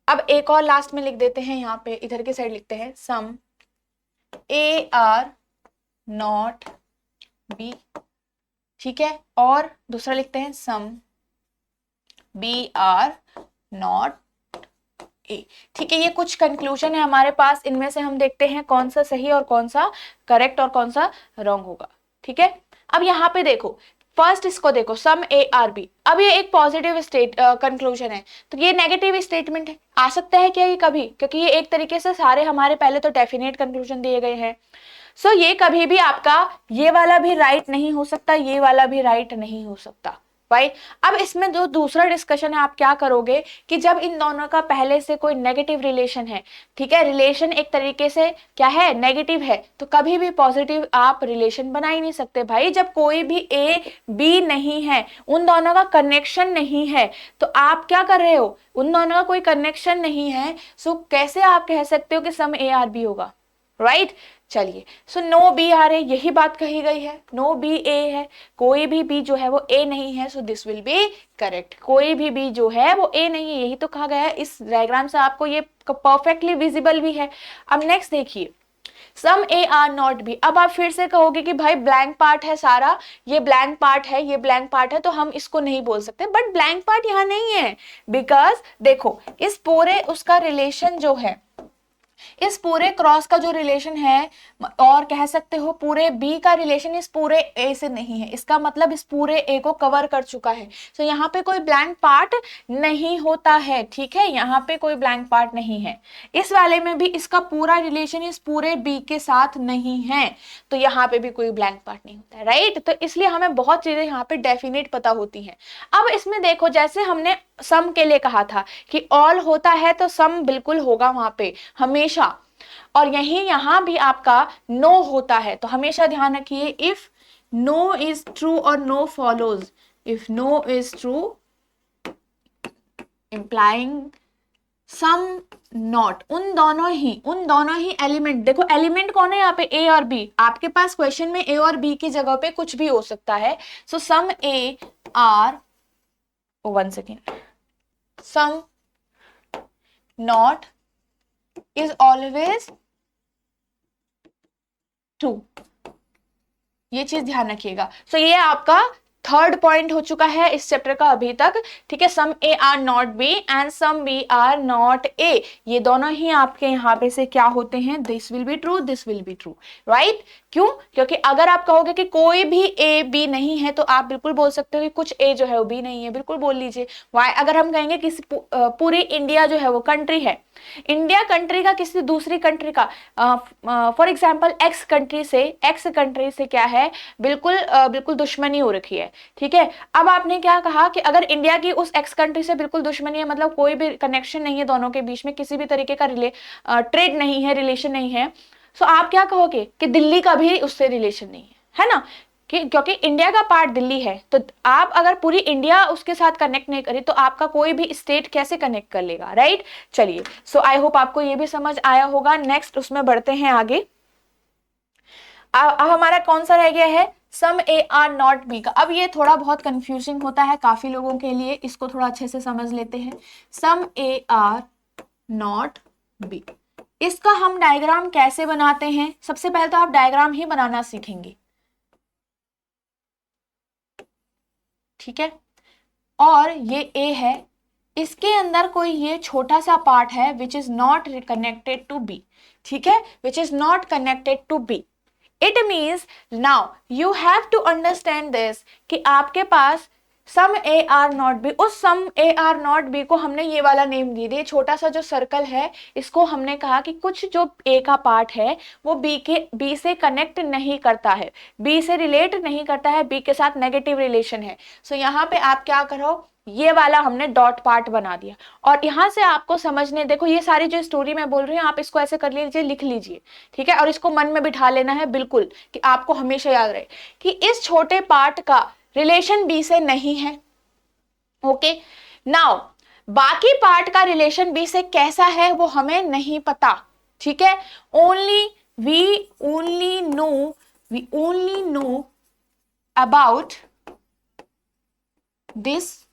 अब एक और लास्ट में लिख देते हैं, यहाँ पे इधर की साइड लिखते हैं some A are not B, ठीक है, और दूसरा लिखते हैं some B are not A. ठीक है, ये कुछ कंक्लूजन है हमारे पास, इनमें से हम देखते हैं कौन सा सही और कौन सा करेक्ट और कौन सा रॉन्ग होगा। ठीक है, अब यहाँ पे देखो फर्स्ट इसको देखो, सम ए आर बी। अब ये एक पॉजिटिव कंक्लूजन है, तो ये नेगेटिव स्टेटमेंट है, आ सकता है क्या ये कभी? क्योंकि ये एक तरीके से सारे हमारे पहले तो डेफिनेट कंक्लूजन दिए गए हैं। सो ये कभी भी आपका ये वाला भी राइट नहीं हो सकता, ये वाला भी राइट नहीं हो सकता, भाई। अब इसमें जो दूसरा डिस्कशन है, आप क्या करोगे कि जब इन दोनों का पहले से कोई नेगेटिव रिलेशन है, ठीक है, रिलेशन एक तरीके से क्या है, नेगेटिव है, तो कभी भी पॉजिटिव आप रिलेशन बना ही नहीं सकते भाई। जब कोई भी ए बी नहीं है, उन दोनों का कनेक्शन नहीं है, तो आप क्या कर रहे हो, उन दोनों का कोई कनेक्शन नहीं है, सो कैसे आप कह सकते हो कि सम ए आर बी होगा, राइट। चलिए, सो नो बी आर ए, यही बात कही गई है, नो बी ए है, कोई भी बी जो है वो ए नहीं है, so this will be correct. कोई भी बी जो है वो ए नहीं है, यही तो कहा गया है। इस डायग्राम से आपको ये परफेक्टली विजिबल भी है। अब नेक्स्ट देखिए, some A are not B. अब आप फिर से कहोगे कि भाई ब्लैंक पार्ट है सारा, ये ब्लैंक पार्ट है, ये ब्लैंक पार्ट है, तो हम इसको नहीं बोल सकते। बट ब्लैंक पार्ट यहाँ नहीं है, बिकॉज देखो इस पूरे उसका रिलेशन जो है इस पूरे क्रॉस का जो रिलेशन है, और कह सकते हो पूरे बी का रिलेशन इस पूरे ए से नहीं है, इसका मतलब इस पूरे ए को कवर कर चुका है। तो यहाँ पे कोई ब्लैंक पार्ट नहीं होता है, ठीक है, यहाँ पे कोई ब्लैंक पार्ट नहीं है। इस वाले में भी इसका पूरा रिलेशन इस पूरे बी के साथ नहीं है, तो यहाँ पे भी कोई ब्लैंक पार्ट नहीं होता है, राइट। तो इसलिए हमें बहुत चीजें यहाँ पे डेफिनेट पता होती हैं। अब इसमें देखो, जैसे हमने सम के लिए कहा था कि ऑल होता है तो सम बिल्कुल होगा वहां पे हमेशा, और यही यहां भी आपका नो होता है, तो हमेशा ध्यान रखिए इफ नो इज ट्रू और no follows, if no is true implying some not, उन दोनों ही एलिमेंट, देखो एलिमेंट कौन है यहाँ पे, ए और बी, आपके पास क्वेश्चन में ए और बी की जगह पे कुछ भी हो सकता है। So some A are, one second, some not is always true, ये चीज ध्यान रखिएगा। सो ये आपका थर्ड पॉइंट हो चुका है इस चैप्टर का अभी तक, ठीक है। Some A are not B and some B are not A, ये दोनों ही आपके यहाँ पे से क्या होते हैं, this will be true, this will be true, right. क्यों? क्योंकि अगर आप कहोगे कि कोई भी ए बी नहीं है, तो आप बिल्कुल बोल सकते हो कि कुछ ए जो है वो बी नहीं है, बिल्कुल बोल लीजिए। वाई अगर हम कहेंगे कि पूरी इंडिया जो है वो कंट्री है, इंडिया कंट्री का किसी दूसरी कंट्री का, फॉर एग्जाम्पल एक्स कंट्री से क्या है, बिल्कुल दुश्मनी हो रखी है, ठीक है। अब आपने क्या कहा कि अगर इंडिया की उस एक्स कंट्री से बिल्कुल दुश्मनी है, मतलब कोई भी कनेक्शन नहीं है दोनों के बीच में, किसी भी तरीके का ट्रेड नहीं है, रिलेशन नहीं है, तो आप क्या कहोगे कि दिल्ली का भी उससे रिलेशन नहीं है ना, क्योंकि इंडिया का पार्ट दिल्ली है। तो आप अगर पूरी इंडिया उसके साथ कनेक्ट नहीं करी, तो आपका कोई भी स्टेट कैसे कनेक्ट कर लेगा, राइट। चलिए, सो आई होप आपको ये भी समझ आया होगा। नेक्स्ट उसमें बढ़ते हैं आगे। अब हमारा कौन सा रह गया है, some A are not B का। अब ये थोड़ा बहुत कंफ्यूजिंग होता है काफी लोगों के लिए, इसको थोड़ा अच्छे से समझ लेते हैं। Some A are not B, इसका हम डायग्राम कैसे बनाते हैं? सबसे पहले तो आप डायग्राम ही बनाना सीखेंगे, ठीक है। और ये ए है, इसके अंदर कोई ये छोटा सा पार्ट है which is not connected to B, ठीक है, which is not connected to B. It means now you have to understand this कि आपके पास some A are not B, उस some A are not B को हमने ये वाला नेम दे दिया, छोटा सा जो सर्कल है इसको हमने कहा कि कुछ जो ए का पार्ट है वो बी से कनेक्ट नहीं करता है, बी से रिलेट नहीं करता है, बी के साथ नेगेटिव रिलेशन है। सो यहाँ पे आप क्या करो, ये वाला हमने डॉट पार्ट बना दिया, और यहां से आपको समझने, देखो ये सारी जो स्टोरी मैं बोल रही हूँ आप इसको ऐसे कर लीजिए, लिख लीजिए, ठीक है, और इसको मन में बिठा लेना है बिल्कुल, कि आपको हमेशा याद रहे कि इस छोटे पार्ट का रिलेशन बी से नहीं है, ओके। नाउ बाकी पार्ट का रिलेशन बी से कैसा है वो हमें नहीं पता, ठीक है। We only know about this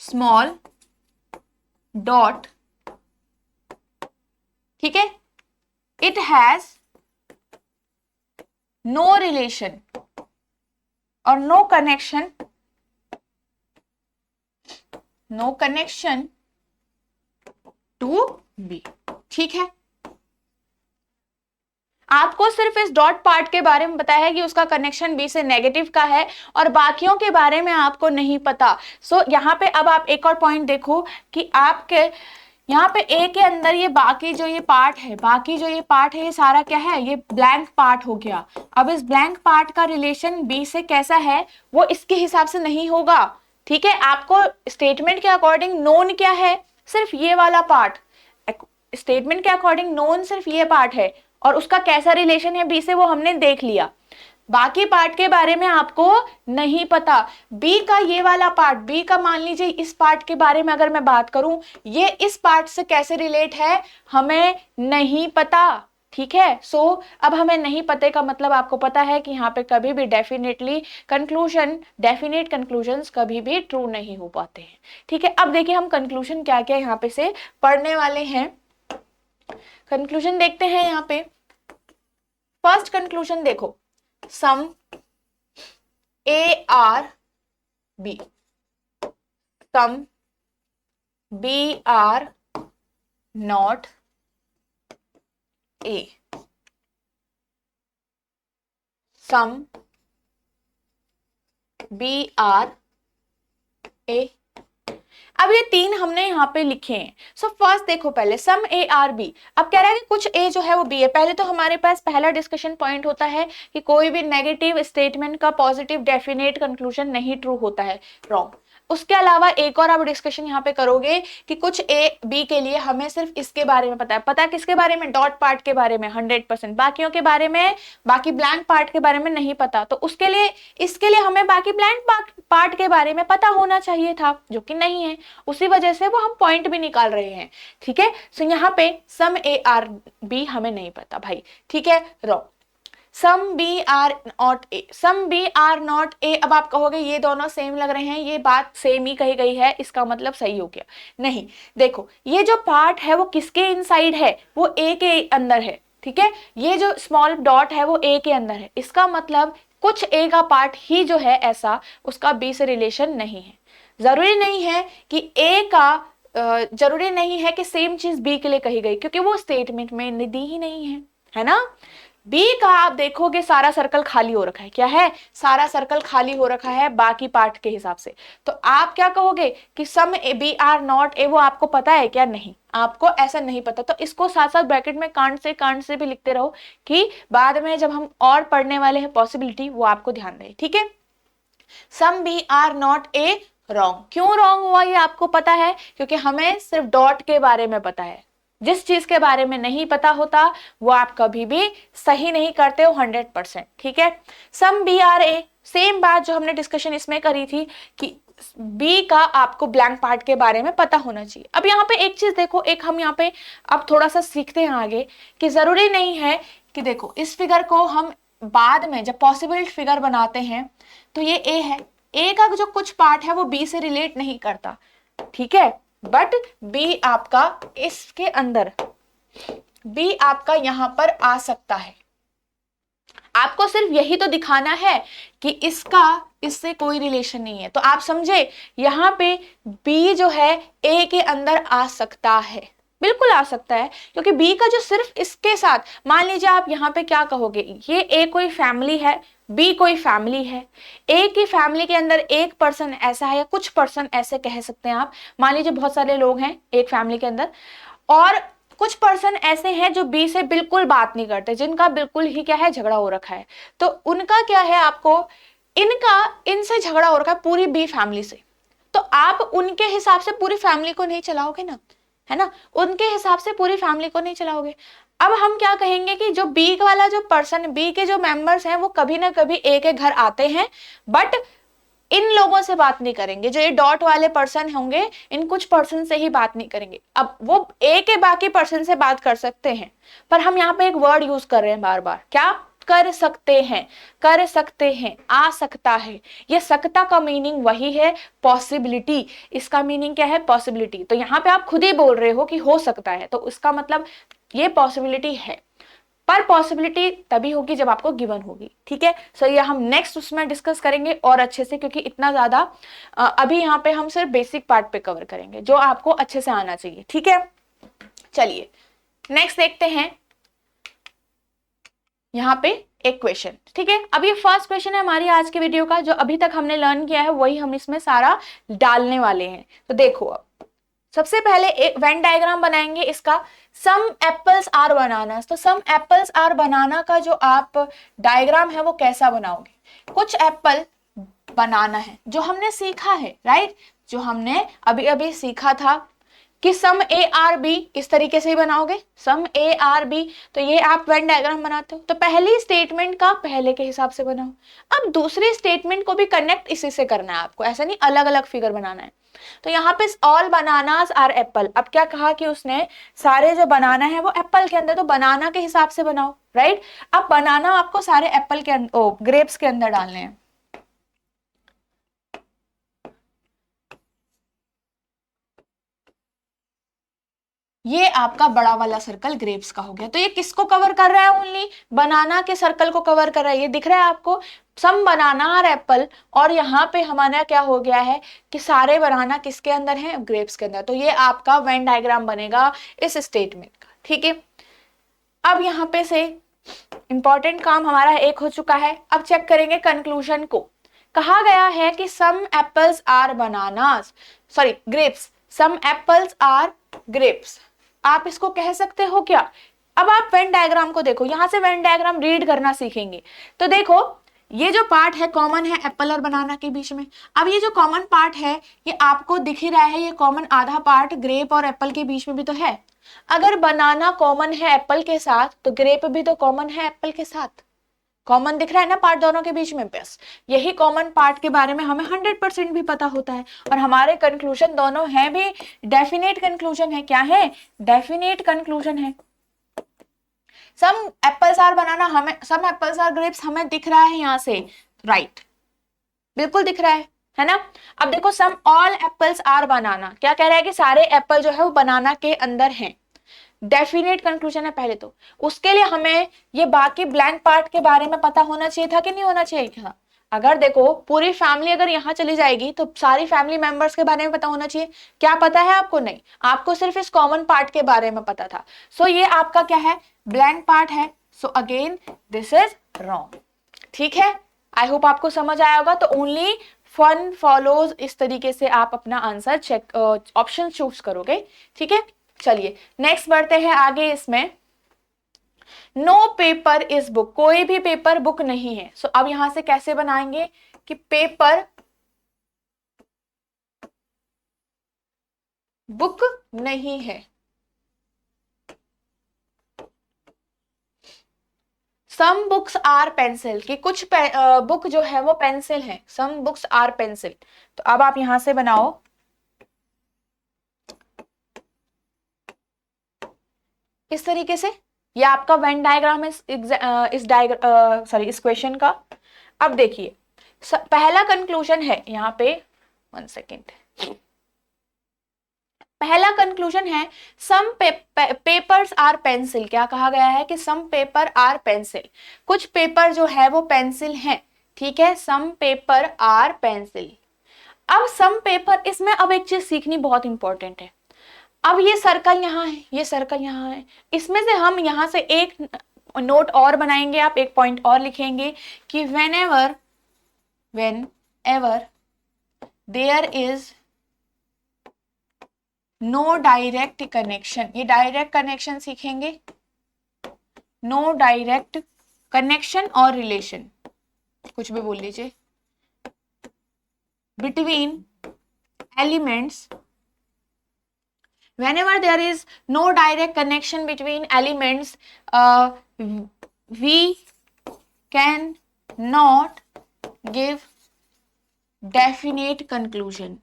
small dot, ठीक है, इट हैज नो रिलेशन और नो कनेक्शन टू बी, ठीक है। आपको सिर्फ इस डॉट पार्ट के बारे में पता है कि उसका कनेक्शन बी से नेगेटिव का है, और बाकियों के बारे में आपको नहीं पता। सो यहाँ पे अब आप एक और पॉइंट देखो कि आपके यहाँ पे ए के अंदर ये बाकी जो ये पार्ट है, ये सारा क्या है, ये ब्लैंक पार्ट हो गया। अब इस ब्लैंक पार्ट का रिलेशन बी से कैसा है वो इसके हिसाब से नहीं होगा, ठीक है। आपको स्टेटमेंट के अकॉर्डिंग नोन क्या है, सिर्फ ये वाला पार्ट, स्टेटमेंट के अकॉर्डिंग नोन सिर्फ ये पार्ट है, और उसका कैसा रिलेशन है बी से वो हमने देख लिया। बाकी पार्ट के बारे में आपको नहीं पता। बी का ये वाला पार्ट, बी का मान लीजिए इस पार्ट के बारे में अगर मैं बात करूं, ये इस पार्ट से कैसे रिलेट है हमें नहीं पता, ठीक है। सो अब हमें नहीं पते का मतलब आपको पता है कि यहाँ पे कभी भी डेफिनेट कंक्लूजन्स कभी भी ट्रू नहीं हो पाते हैं, ठीक है। अब देखिए हम कंक्लूजन क्या क्या यहाँ पे से पढ़ने वाले हैं। कंक्लूजन देखते हैं यहाँ पे। फर्स्ट कंक्लूजन देखो, some A are B, some B are not A, some B are A. अब ये तीन हमने यहाँ पे लिखे हैं। सो फर्स्ट देखो पहले सम ए आर बी। अब कह रहा है कि कुछ ए जो है वो बी है। पहले तो हमारे पास पहला डिस्कशन पॉइंट होता है कि कोई भी नेगेटिव स्टेटमेंट का पॉजिटिव डेफिनेट कंक्लूजन नहीं ट्रू होता है, रॉन्ग। उसके अलावा एक और आप डिस्कशन यहाँ पे करोगे कि कुछ ए बी के लिए हमें सिर्फ इसके बारे में पता है। पता किसके बारे में? डॉट पार्ट के बारे में 100%, बाकियों के बारे में, बाकी ब्लैंक पार्ट के बारे में नहीं पता। तो उसके लिए इसके लिए हमें बाकी ब्लैंक पार्ट के बारे में पता होना चाहिए था, जो कि नहीं है। उसी वजह से वो हम पॉइंट भी निकाल रहे हैं, ठीक है। सो यहाँ पे सम ए आर बी हमें नहीं पता भाई, ठीक है, wrong. Some B are not A, some B are not A. अब आप कहोगे ये दोनों सेम लग रहे हैं, ये बात सेम ही कही गई है, इसका मतलब सही हो गया। नहीं, देखो ये जो पार्ट है वो किसके इनसाइड है? वो ए के अंदर है, ठीक है। ये जो स्मॉल डॉट है वो ए के अंदर है, इसका मतलब कुछ ए का पार्ट ही जो है ऐसा, उसका बी से रिलेशन नहीं है। जरूरी नहीं है कि ए का जरूरी नहीं है कि सेम चीज बी के लिए कही गई, क्योंकि वो स्टेटमेंट में दी ही नहीं है ना। बी का आप देखोगे सारा सर्कल खाली हो रखा है। क्या है? सारा सर्कल खाली हो रखा है बाकी पार्ट के हिसाब से। तो आप क्या कहोगे कि some A B are not A, वो आपको पता है क्या? नहीं, आपको ऐसा नहीं पता। तो इसको साथ साथ ब्रैकेट में कांट से भी लिखते रहो कि बाद में जब हम और पढ़ने वाले हैं पॉसिबिलिटी, वो आपको ध्यान रहे, ठीक है। Some B are not A, wrong. क्यों रॉन्ग हुआ ये आपको पता है? क्योंकि हमें सिर्फ डॉट के बारे में पता है। जिस चीज के बारे में नहीं पता होता वो आप कभी भी सही नहीं करते हो 100%, ठीक है। Some B are A, same बात जो हमने डिस्कशन इसमें करी थी कि बी का आपको ब्लैंक पार्ट के बारे में पता होना चाहिए। अब यहाँ पे एक चीज देखो, एक हम यहाँ पे अब थोड़ा सा सीखते हैं आगे कि जरूरी नहीं है कि देखो इस फिगर को हम बाद में जब पॉसिबल फिगर बनाते हैं तो ये ए है, ए का जो कुछ पार्ट है वो बी से रिलेट नहीं करता, ठीक है। बट बी आपका इसके अंदर, बी आपका यहां पर आ सकता है। आपको सिर्फ यही तो दिखाना है कि इसका इससे कोई रिलेशन नहीं है। तो आप समझे यहां पे बी जो है ए के अंदर आ सकता है, बिल्कुल आ सकता है, क्योंकि बी का जो सिर्फ इसके साथ, मान लीजिए आप यहाँ पे क्या कहोगे, ये ए कोई फैमिली है, बी कोई फैमिली है। ए की फैमिली के अंदर एक पर्सन ऐसा है या कुछ पर्सन ऐसे कह सकते हैं आप। मान लीजिए बहुत सारे लोग हैं एक फैमिली के अंदर, और कुछ पर्सन ऐसे हैं जो बी से बिल्कुल बात नहीं करते, जिनका बिल्कुल ही क्या है, झगड़ा हो रखा है। तो उनका क्या है, आपको इनसे झगड़ा हो रखा है पूरी बी फैमिली से। तो आप उनके हिसाब से पूरी फैमिली को नहीं चलाओगे ना, है ना। उनके हिसाब से पूरी फैमिली को नहीं चलाओगे। अब हम क्या कहेंगे कि जो बी वाला जो पर्सन, बी के जो मेंबर्स हैं वो कभी ना कभी ए के घर आते हैं, बट इन लोगों से बात नहीं करेंगे। जो ये डॉट वाले पर्सन होंगे इन कुछ पर्सन से ही बात नहीं करेंगे। अब वो ए के बाकी पर्सन से बात कर सकते हैं, पर हम यहाँ पे एक वर्ड यूज कर रहे हैं बार बार, क्या कर सकते हैं, कर सकते हैं, आ सकता है। ये सकता का मीनिंग वही है पॉसिबिलिटी, इसका मीनिंग क्या है, पॉसिबिलिटी। तो यहाँ पे आप खुद ही बोल रहे हो कि हो सकता है, तो उसका मतलब ये पॉसिबिलिटी है। पर पॉसिबिलिटी तभी होगी जब आपको गिवन होगी, ठीक है। सो ये हम नेक्स्ट उसमें डिस्कस करेंगे और अच्छे से, क्योंकि इतना ज्यादा अभी यहाँ पे हम सिर्फ बेसिक पार्ट पे कवर करेंगे जो आपको अच्छे से आना चाहिए, ठीक है। चलिए नेक्स्ट देखते हैं यहाँ पे एक क्वेश्चन, ठीक है। अब ये फर्स्ट क्वेश्चन है हमारी आज के वीडियो का, जो अभी तक हमने लर्न किया है वही हम इसमें सारा डालने वाले हैं। तो देखो अब सबसे पहले एक वेन डायग्राम बनाएंगे इसका, सम एप्पल्स आर बनानास। तो सम एप्पल्स आर बनाना का जो आप डायग्राम है वो कैसा बनाओगे, कुछ एप्पल बनाना है जो हमने सीखा है, राइट, जो हमने अभी अभी सीखा था कि सम ए आर बी, इस तरीके से ही बनाओगे सम ए आर बी। तो ये आप वेन डायग्राम बनाते हो, तो पहली स्टेटमेंट का पहले के हिसाब से बनाओ। अब दूसरी स्टेटमेंट को भी कनेक्ट इसी से करना है आपको, ऐसा नहीं अलग अलग फिगर बनाना है। तो यहाँ पे ऑल बनानास आर एप्पल। अब क्या कहा कि उसने सारे जो बनाना है वो एप्पल के अंदर, तो बनाना के हिसाब से बनाओ, राइट। अब बनाना आपको सारे एप्पल के अंदर, ग्रेप्स के अंदर डालने हैं। ये आपका बड़ा वाला सर्कल ग्रेप्स का हो गया। तो ये किसको कवर कर रहा है? ओनली बनाना के सर्कल को कवर कर रहा है। ये दिख रहा है आपको, सम बनाना और एप्पल, और यहाँ पे हमारा क्या हो गया है कि सारे बनाना किसके अंदर है? ग्रेप्स के अंदर। तो ये आपका वेन डायग्राम बनेगा इस स्टेटमेंट का, ठीक है। अब यहाँ पे से इंपॉर्टेंट काम हमारा एक हो चुका है। अब चेक करेंगे कंक्लूजन को। कहा गया है कि some apples are bananas, sorry grapes, some apples are grapes. आप इसको कह सकते हो क्या? अब आप वेन डायग्राम को देखो, यहां से वेन डायग्राम रीड करना सीखेंगे। तो देखो ये जो पार्ट है कॉमन है एप्पल और बनाना के बीच में। अब ये जो कॉमन पार्ट है ये आपको दिख ही रहा है, ये कॉमन आधा पार्ट ग्रेप और एप्पल के बीच में भी तो है। अगर बनाना कॉमन है एप्पल के साथ तो ग्रेप भी तो कॉमन है एप्पल के साथ। कॉमन दिख रहा है ना पार्ट दोनों के बीच में। बस यही कॉमन पार्ट के बारे में हमें 100% भी पता होता है। और हमारे कंक्लूजन दोनों हैं भी डेफिनेट कंक्लूजन है। क्या है? डेफिनेट कंक्लूजन है। सम एप्पल्स आर बनाना, हमें सम एप्पल्स आर ग्रेप्स हमें दिख रहा है यहाँ से, राइट, बिल्कुल दिख रहा है ना। अब देखो सम ऑल एप्पल्स आर बनाना, क्या कह रहा है कि सारे एप्पल जो है वो बनाना के अंदर हैं। डेफिनेट कंक्लूजन है पहले तो। उसके लिए हमें ये बाकी ब्लैंक पार्ट के बारे में पता होना चाहिए था कि नहीं होना चाहिए था? अगर देखो पूरी फैमिली अगर यहाँ चली जाएगी तो सारी फैमिली मेंबर्स के बारे में पता होना चाहिए। क्या पता है आपको? नहीं, आपको सिर्फ इस कॉमन पार्ट के बारे में पता था। सो ये आपका क्या है? ब्लैंक पार्ट है। So again this is wrong, ठीक है। आई होप आपको समझ आया होगा। तो ओनली फन फॉलोज, इस तरीके से आप अपना आंसर चेक ऑप्शन चूज करोगे, ठीक है। चलिए नेक्स्ट बढ़ते हैं आगे। इसमें नो पेपर इज बुक, कोई भी पेपर बुक नहीं है। सो अब यहां से कैसे बनाएंगे कि पेपर बुक नहीं है। सम बुक्स आर पेंसिल, कि कुछ बुक जो है वो पेंसिल है। Some books are pencil. तो अब आप यहां से बनाओ इस तरीके से। ये आपका वेन डायग्राम है इस क्वेश्चन का। अब देखिए पहला कंक्लूजन है यहाँ पे, 1 सेकेंड। पहला कंक्लूजन है सम पेपर्स आर पेंसिल। क्या कहा गया है कि सम पेपर आर पेंसिल, कुछ पेपर जो है वो पेंसिल हैं, ठीक है। सम पेपर आर पेंसिल। अब सम पेपर, इसमें अब एक चीज सीखनी बहुत इंपॉर्टेंट है। अब ये सर्कल यहाँ है, ये सर्कल यहाँ है, इसमें से हम यहाँ से एक नोट और बनाएंगे, आप एक पॉइंट और लिखेंगे कि whenever there is no direct connection, ये डायरेक्ट कनेक्शन सीखेंगे। नो डायरेक्ट कनेक्शन और रिलेशन, कुछ भी बोल लीजिए, between elements. Whenever there is no direct connection between elements, we can not give definite conclusion।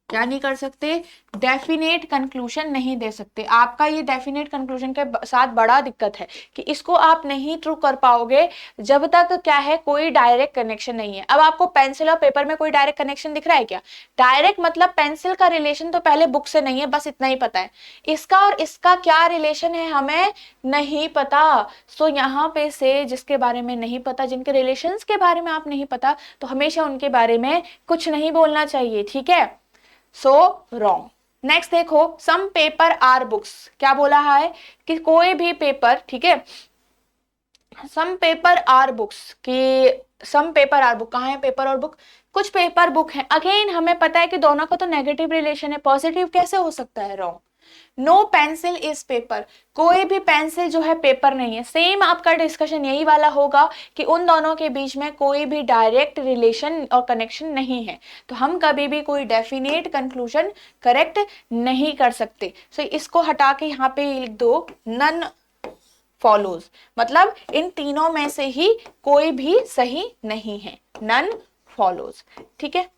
क्या नहीं कर सकते? डेफिनेट कंक्लूजन नहीं दे सकते। आपका ये डेफिनेट कंक्लूजन के साथ बड़ा दिक्कत है कि इसको आप नहीं ट्रू कर पाओगे जब तक क्या है कोई डायरेक्ट कनेक्शन नहीं है। अब आपको पेंसिल और पेपर में कोई डायरेक्ट कनेक्शन दिख रहा है क्या? डायरेक्ट मतलब पेंसिल का रिलेशन तो पहले बुक से नहीं है, बस इतना ही पता है। इसका और इसका क्या रिलेशन है हमें नहीं पता। सो यहाँ पे से जिसके बारे में नहीं पता, जिनके रिलेशंस के बारे में आप नहीं पता, तो हमेशा उनके बारे में कुछ नहीं बोलना चाहिए, ठीक है। So wrong. नेक्स्ट देखो सम पेपर आर बुक्स, क्या बोला है कि कोई भी पेपर, ठीक है। सम पेपर आर बुक्स, कि सम पेपर आर बुक, कहाँ है पेपर और बुक? कुछ पेपर बुक है। अगेन हमें पता है कि दोनों का तो नेगेटिव रिलेशन है, पॉजिटिव कैसे हो सकता है? Wrong. No pencil is paper, कोई भी पेंसिल जो है पेपर नहीं है। सेम आपका डिस्कशन यही वाला होगा कि उन दोनों के बीच में कोई भी डायरेक्ट रिलेशन और कनेक्शन नहीं है। तो हम कभी भी कोई डेफिनेट कंक्लूजन करेक्ट नहीं कर सकते। सो इसको हटा के यहाँ पे लिख दो नन फॉलोज, मतलब इन तीनों में से ही कोई भी सही नहीं है, नन फॉलोज, ठीक है।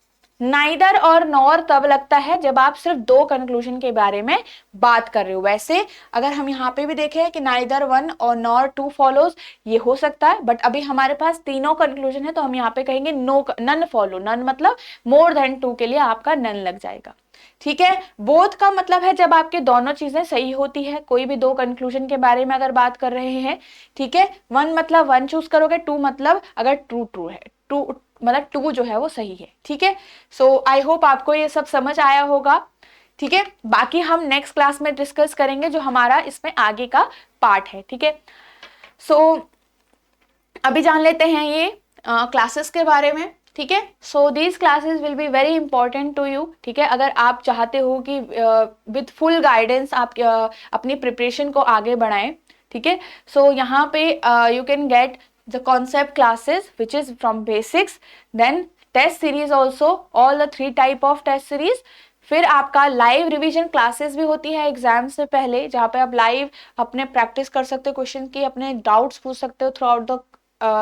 नाइदर और नॉर तब लगता है जब आप सिर्फ दो कंक्लूजन के बारे में बात कर रहे हो। वैसे अगर हम यहाँ पे भी देखें कि नाइदर 1 और नॉर 2 फॉलोज, ये हो सकता है, बट अभी हमारे पास तीनों कंक्लूजन है तो हम यहाँ पे कहेंगे नो, नन फॉलो। नन मतलब मोर देन 2 के लिए आपका नन लग जाएगा। ठीक है। बोथ का मतलब है जब आपके दोनों चीजें सही होती है, कोई भी दो कंक्लूजन के बारे में अगर बात कर रहे हैं, ठीक है। वन मतलब वन चूज करोगे, टू मतलब अगर ट्रू ट्रू है, टू मतलब टू जो है वो सही है, ठीक है। सो आई होप आपको ये सब समझ आया होगा, ठीक है। बाकी हम नेक्स्ट क्लास में डिस्कस करेंगे जो हमारा इसमें आगे का पार्ट है, ठीक है। सो अभी जान लेते हैं ये क्लासेस के बारे में, ठीक है। So these classes will be very important to you, ठीक है। अगर आप चाहते हो कि विद फुल गाइडेंस आप अपनी प्रिपरेशन को आगे बढ़ाएं, ठीक है। सो यहाँ पे you can get the concept classes which is from basics, then test series also, all the 3 type of test series. फिर आपका लाइव रिवीजन क्लासेस भी होती है एग्जाम से पहले, जहाँ पे आप लाइव अपने प्रैक्टिस कर सकते हो क्वेश्चन की, अपने डाउट्स पूछ सकते हो through out the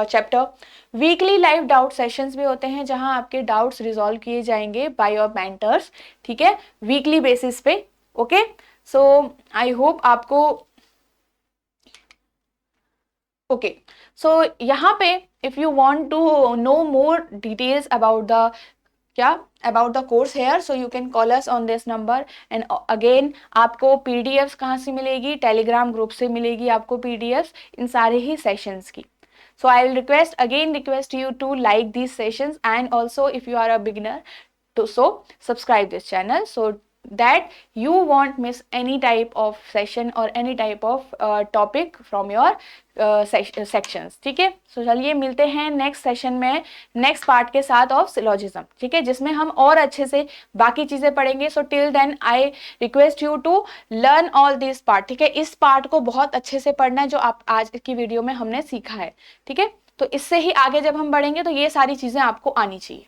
chapter. Weekly live doubt sessions भी होते हैं जहां आपके डाउट्स रिजॉल्व किए जाएंगे बाय योर मेंटर्स, ठीक है, वीकली बेसिस पे। ओके, सो आई होप आपको ओके। सो यहाँ पे if you want to know more details about the क्या about the course here, so you can call us on this number. And again आपको PDFs कहाँ से मिलेगी, Telegram group से मिलेगी आपको पीडीएफ्स इन सारे ही सेशंस की। So I will request you to like these sessions, and also if you are a beginner to subscribe this channel so that you won't miss any type of session or any type of topic from your sections, ठीक है। So चलिए मिलते हैं next session में next part के साथ of syllogism, ठीक है, जिसमें हम और अच्छे से बाकी चीजें पढ़ेंगे। So till then I request you to learn all this part, ठीक है। इस पार्ट को बहुत अच्छे से पढ़ना है जो आप आज की वीडियो में हमने सीखा है, ठीक है। तो इससे ही आगे जब हम बढ़ेंगे तो ये सारी चीजें आपको आनी चाहिए।